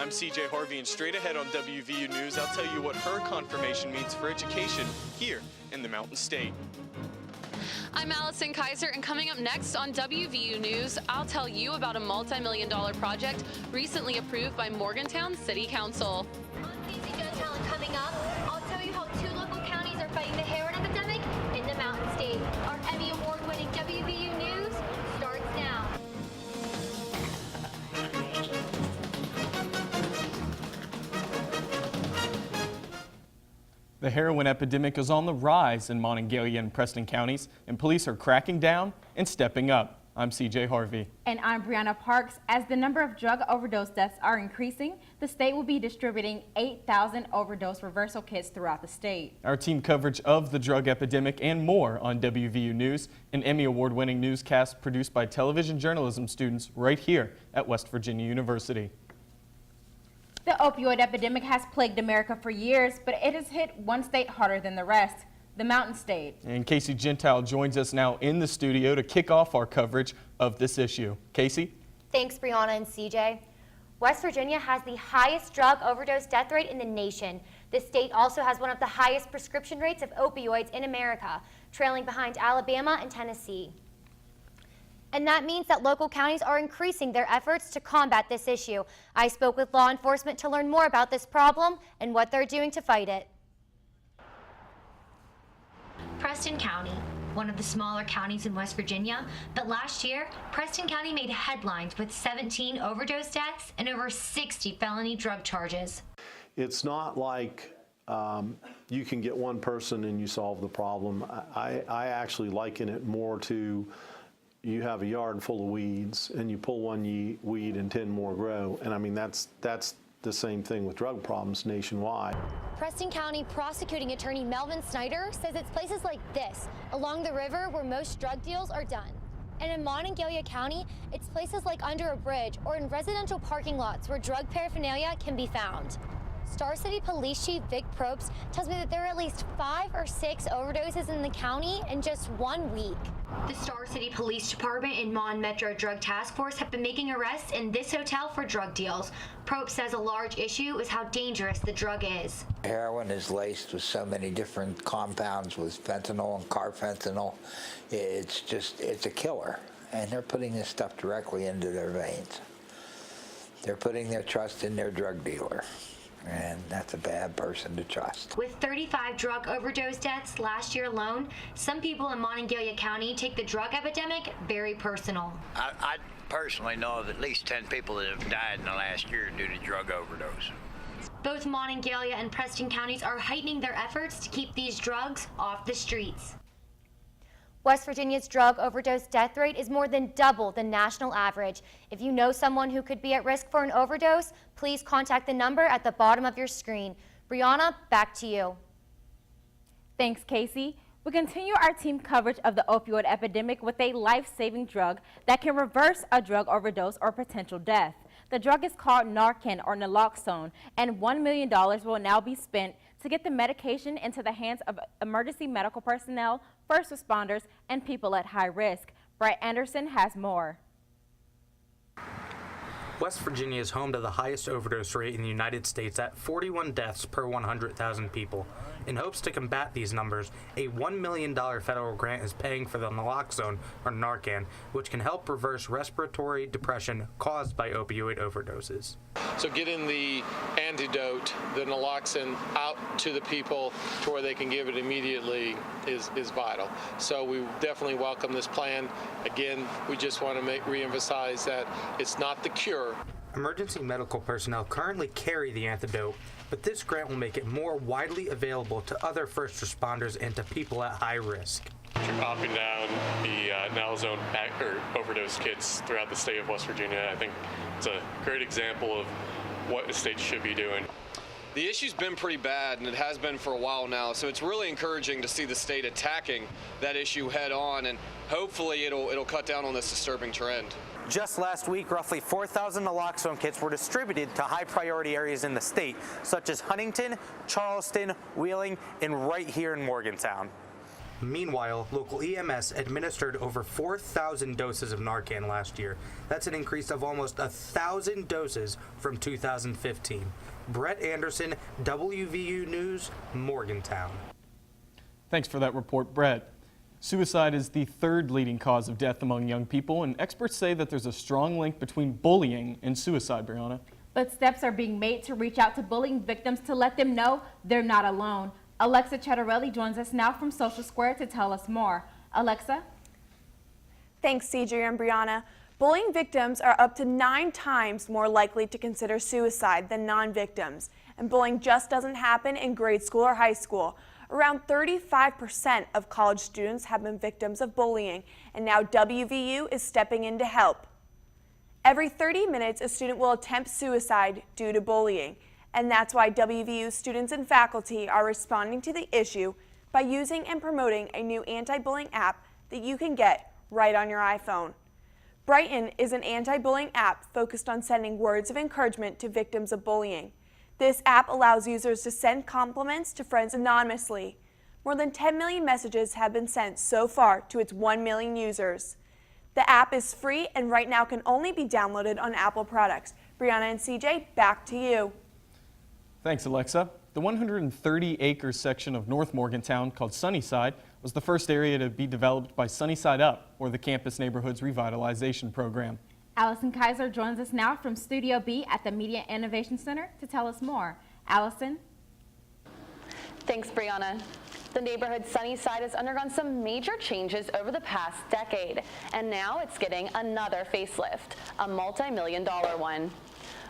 I'm CJ Harvey, and straight ahead on WVU News, I'll tell you what her confirmation means for education here in the Mountain State. I'm Allison Kaiser, and coming up next on WVU News, I'll tell you about a multi-million-dollar project recently approved by Morgantown City Council. On Casey Joe Talent coming up, I'll tell you how 2 local counties are fighting the heroin epidemic in the Mountain State. Our Emmy Award-winning WVU News starts now. The heroin epidemic is on the rise in Monongalia and Preston counties, and police are cracking down and stepping up. I'm CJ Harvey. And I'm Brianna Parks. As the number of drug overdose deaths are increasing, the state will be distributing 8,000 overdose reversal kits throughout the state. Our team coverage of the drug epidemic and more on WVU News, an Emmy Award-winning newscast produced by television journalism students right here at West Virginia University. The opioid epidemic has plagued America for years, but it has hit one state harder than the rest, the Mountain State. And Casey Gentile joins us now in the studio to kick off our coverage of this issue. Casey? Thanks, Brianna and CJ. West Virginia has the highest drug overdose death rate in the nation. The state also has one of the highest prescription rates of opioids in America, trailing behind Alabama and Tennessee. And that means that local counties are increasing their efforts to combat this issue. I spoke with law enforcement to learn more about this problem and what they're doing to fight it. Preston County, one of the smaller counties in West Virginia, but last year, Preston County made headlines with 17 overdose deaths and over 60 felony drug charges. It's not like you can get one person and you solve the problem. I actually liken it more to you have a yard full of weeds and you pull one weed and 10 more grow. And I mean, that's the same thing with drug problems nationwide. Preston County Prosecuting Attorney Melvin Snyder says it's places like this, along the river, where most drug deals are done. And in Monongalia County, it's places like under a bridge or in residential parking lots where drug paraphernalia can be found. Star City Police Chief Vic Probst tells me that there are at least 5 or 6 overdoses in the county in just 1 week. The Star City Police Department and Mon Metro Drug Task Force have been making arrests in this hotel for drug deals. Probst says a large issue is how dangerous the drug is. Heroin is laced with so many different compounds with fentanyl and carfentanil. It's a killer. And they're putting this stuff directly into their veins. They're putting their trust in their drug dealer. And that's a bad person to trust. With 35 drug overdose deaths last year alone, some people in Monongalia County take the drug epidemic very personal. I personally know of at least 10 people that have died in the last year due to drug overdose. Both Monongalia and Preston counties are heightening their efforts to keep these drugs off the streets. West Virginia's drug overdose death rate is more than double the national average. If you know someone who could be at risk for an overdose, please contact the number at the bottom of your screen. Brianna, back to you. Thanks, Casey. We continue our team coverage of the opioid epidemic with a life-saving drug that can reverse a drug overdose or potential death. The drug is called Narcan or naloxone, and $1 million will now be spent to get the medication into the hands of emergency medical personnel, first responders, and people at high risk. Brett Anderson has more. West Virginia is home to the highest overdose rate in the United States at 41 deaths per 100,000 people. In hopes to combat these numbers, a $1 million federal grant is paying for the naloxone, or Narcan, which can help reverse respiratory depression caused by opioid overdoses. So getting the antidote, the naloxone, out to the people to where they can give it immediately is vital. So we definitely welcome this plan. Again, we just want to re-emphasize that it's not the cure. Emergency medical personnel currently carry the antidote, but this grant will make it more widely available to other first responders and to people at high risk. Dropping down the naloxone overdose kits throughout the state of West Virginia, I think it's a great example of what the state should be doing. The issue's been pretty bad, and it has been for a while now, so it's really encouraging to see the state attacking that issue head on, and hopefully it'll cut down on this disturbing trend. Just last week, roughly 4,000 naloxone kits were distributed to high-priority areas in the state, such as Huntington, Charleston, Wheeling, and right here in Morgantown. Meanwhile, local EMS administered over 4,000 doses of Narcan last year. That's an increase of almost 1,000 doses from 2015. Brett Anderson, WVU News, Morgantown. Thanks for that report, Brett. Suicide is the third leading cause of death among young people, and experts say that there's a strong link between bullying and suicide, Brianna. But steps are being made to reach out to bullying victims to let them know they're not alone. Alexa Chattarelli joins us now from Social Square to tell us more. Alexa? Thanks, CJ and Brianna. Bullying victims are up to 9 times more likely to consider suicide than non-victims. And bullying just doesn't happen in grade school or high school. Around 35% of college students have been victims of bullying, and now WVU is stepping in to help. Every 30 minutes, a student will attempt suicide due to bullying, and that's why WVU students and faculty are responding to the issue by using and promoting a new anti-bullying app that you can get right on your iPhone. Brighton is an anti-bullying app focused on sending words of encouragement to victims of bullying. This app allows users to send compliments to friends anonymously. More than 10 million messages have been sent so far to its 1 million users. The app is free and right now can only be downloaded on Apple products. Brianna and CJ, back to you. Thanks, Alexa. The 130-acre section of North Morgantown called Sunnyside was the first area to be developed by Sunnyside Up, or the Campus Neighborhoods Revitalization Program. Allison Kaiser joins us now from Studio B at the Media Innovation Center to tell us more. Allison? Thanks, Brianna. The neighborhood Sunnyside has undergone some major changes over the past decade, and now it's getting another facelift, a multi-million-dollar one.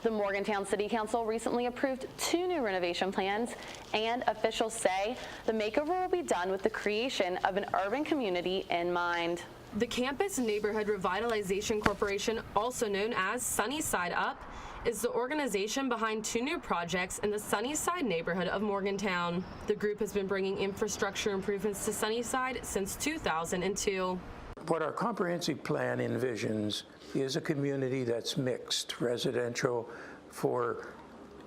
The Morgantown City Council recently approved 2 new renovation plans, and officials say the makeover will be done with the creation of an urban community in mind. The Campus Neighborhood Revitalization Corporation, also known as Sunnyside Up, is the organization behind 2 new projects in the Sunnyside neighborhood of Morgantown. The group has been bringing infrastructure improvements to Sunnyside since 2002. What our comprehensive plan envisions is a community that's mixed, residential for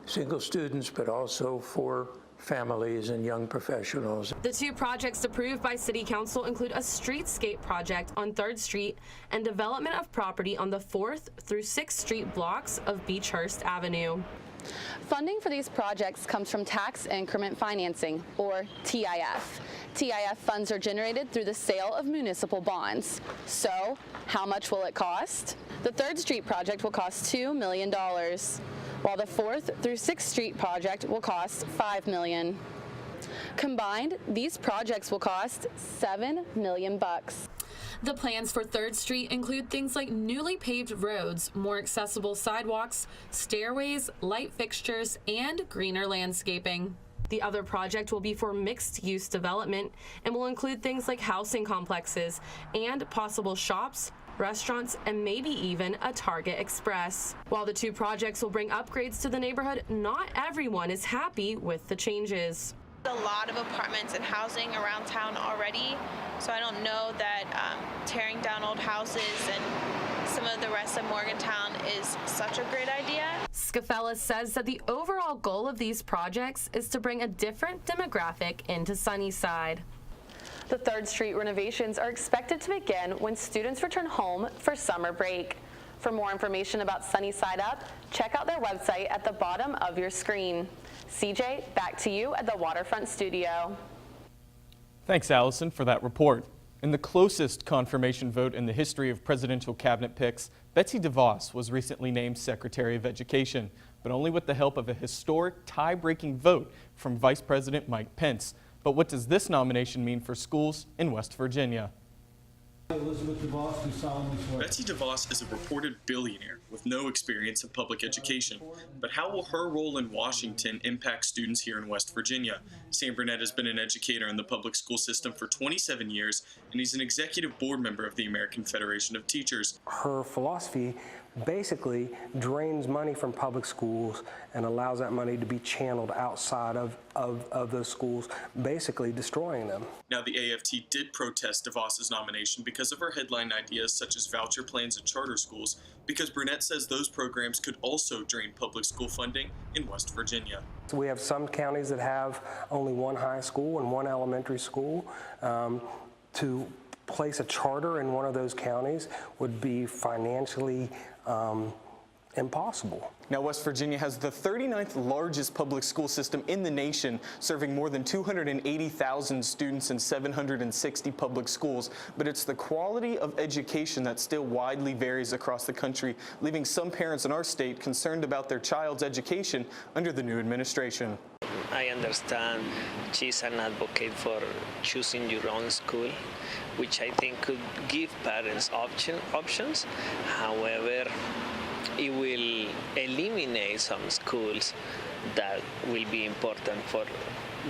single students, but also for families and young professionals. The 2 projects approved by City Council include a streetscape project on 3rd Street and development of property on the 4th through 6th Street blocks of Beechhurst Avenue. Funding for these projects comes from tax increment financing, or TIF. TIF funds are generated through the sale of municipal bonds. So, how much will it cost? The 3rd Street project will cost $2 million, while the 4th through 6th Street project will cost $5 million. Combined, these projects will cost $7 million. The plans for 3rd Street include things like newly paved roads, more accessible sidewalks, stairways, light fixtures, and greener landscaping. The other project will be for mixed-use development and will include things like housing complexes and possible shops, restaurants, and maybe even a Target Express. While the 2 projects will bring upgrades to the neighborhood, not everyone is happy with the changes. A lot of apartments and housing around town already, so I don't know that tearing down old houses and some of the rest of Morgantown is such a great idea. Scafellas says that the overall goal of these projects is to bring a different demographic into Sunnyside. The 3rd Street renovations are expected to begin when students return home for summer break. For more information about Sunnyside Up, check out their website at the bottom of your screen. CJ, back to you at the Waterfront Studio. Thanks, Allison, for that report. In the closest confirmation vote in the history of presidential cabinet picks, Betsy DeVos was recently named Secretary of Education, but only with the help of a historic tie-breaking vote from Vice President Mike Pence. But what does this nomination mean for schools in West Virginia? Elizabeth DeVos, do solemnly swear. Betsy DeVos is a reported billionaire with no experience in public education. But how will her role in Washington impact students here in West Virginia? Sam Burnett has been an educator in the public school system for 27 years, and he's an executive board member of the American Federation of Teachers. Her philosophy basically drains money from public schools and allows that money to be channeled outside of those schools, basically destroying them. Now, the AFT did protest DeVos's nomination because of of her headline ideas such as voucher plans and charter schools, because Brunette says those programs could also drain public school funding in West Virginia. So we have some counties that have only one high school and one elementary school. To place a charter in one of those counties would be financially impossible. Now, West Virginia has the 39th largest public school system in the nation, serving more than 280,000 students in 760 public schools. But it's the quality of education that still widely varies across the country, leaving some parents in our state concerned about their child's education under the new administration. I understand she's an advocate for choosing your own school, which I think could give parents options. However, it will eliminate some schools that will be important for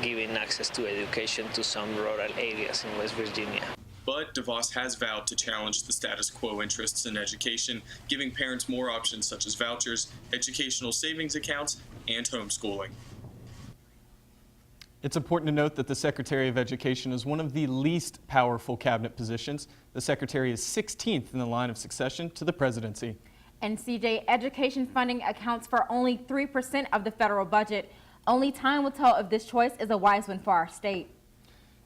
giving access to education to some rural areas in West Virginia. But DeVos has vowed to challenge the status quo interests in education, giving parents more options such as vouchers, educational savings accounts, and homeschooling. It's important to note that the Secretary of Education is one of the least powerful cabinet positions. The Secretary is 16th in the line of succession to the presidency. And CJ, education funding accounts for only 3% of the federal budget. Only time will tell if this choice is a wise one for our state.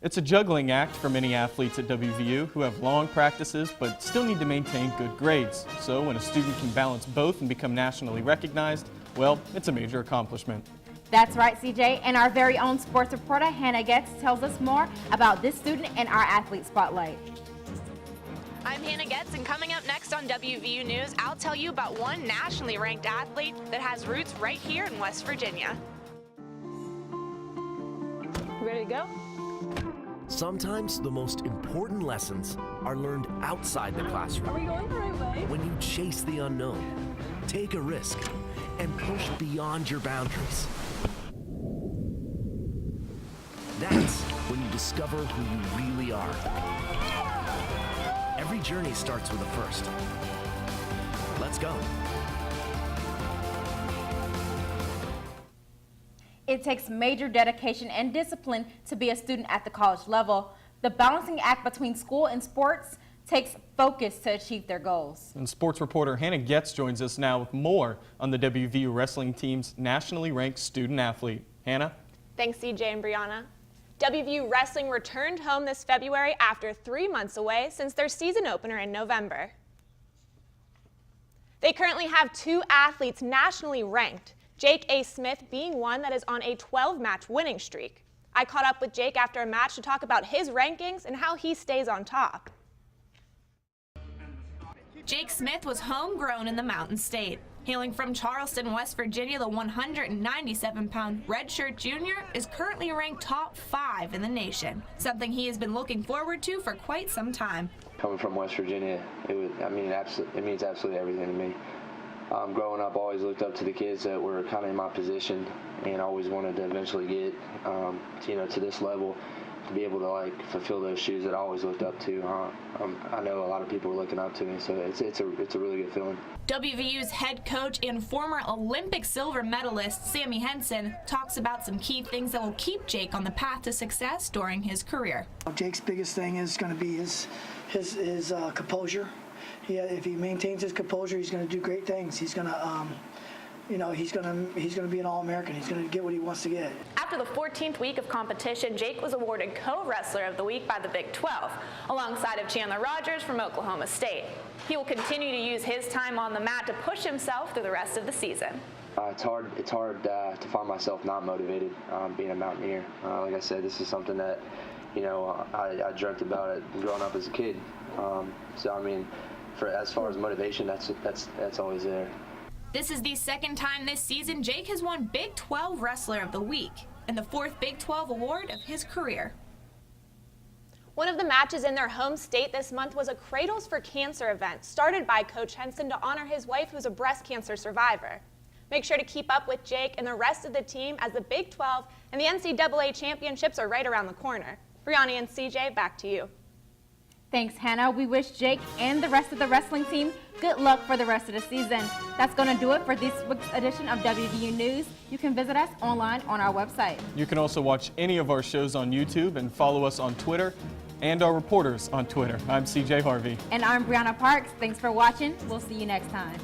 It's a juggling act for many athletes at WVU who have long practices but still need to maintain good grades. So when a student can balance both and become nationally recognized, well, it's a major accomplishment. That's right, CJ, and our very own sports reporter Hannah Getz tells us more about this student in our Athlete Spotlight. I'm Hannah Getz, and coming up next on WVU News, I'll tell you about one nationally ranked athlete that has roots right here in West Virginia. Ready to go? Sometimes the most important lessons are learned outside the classroom. Are we going the right way? When you chase the unknown, take a risk, and push beyond your boundaries. That's when you discover who you really are. Every journey starts with a first. Let's go. It takes major dedication and discipline to be a student at the college level. The balancing act between school and sports takes focus to achieve their goals. And sports reporter Hannah Getz joins us now with more on the WVU wrestling team's nationally ranked student athlete. Hannah? Thanks, CJ and Brianna. WVU Wrestling returned home this February after 3 months away since their season opener in November. They currently have 2 athletes nationally ranked, Jake A. Smith being one that is on a 12-match winning streak. I caught up with Jake after a match to talk about his rankings and how he stays on top. Jake Smith was homegrown in the Mountain State. Hailing from Charleston, West Virginia, the 197-pound redshirt junior is currently ranked top 5 in the nation, something he has been looking forward to for quite some time. Coming from West Virginia, it means absolutely everything to me. Growing up, I always looked up to the kids that were kind of in my position, and always wanted to eventually get, to this level, to be able to fulfill those shoes that I always looked up to. I know a lot of people are looking up to me, so it's a really good feeling. WVU's head coach and former Olympic silver medalist Sammy Henson talks about some key things that will keep Jake on the path to success during his career. Jake's biggest thing is going to be his composure. If he maintains his composure, he's going to do great things. He's going to he's going to be an All-American. He's going to get what he wants to get. After the 14th week of competition, Jake was awarded Co-Wrestler of the Week by the Big 12, alongside of Chandler Rogers from Oklahoma State. He will continue to use his time on the mat to push himself through the rest of the season. It's hard to find myself not motivated being a Mountaineer. Like I said, this is something that I dreamt about it growing up as a kid. As far as motivation, that's always there. This is the second time this season Jake has won Big 12 Wrestler of the Week and the 4th Big 12 award of his career. One of the matches in their home state this month was a Cradles for Cancer event started by Coach Henson to honor his wife who's a breast cancer survivor. Make sure to keep up with Jake and the rest of the team as the Big 12 and the NCAA championships are right around the corner. Brianna and CJ, back to you. Thanks, Hannah. We wish Jake and the rest of the wrestling team good luck for the rest of the season. That's going to do it for this week's edition of WVU News. You can visit us online on our website. You can also watch any of our shows on YouTube and follow us on Twitter and our reporters on Twitter. I'm CJ Harvey. And I'm Brianna Parks. Thanks for watching. We'll see you next time.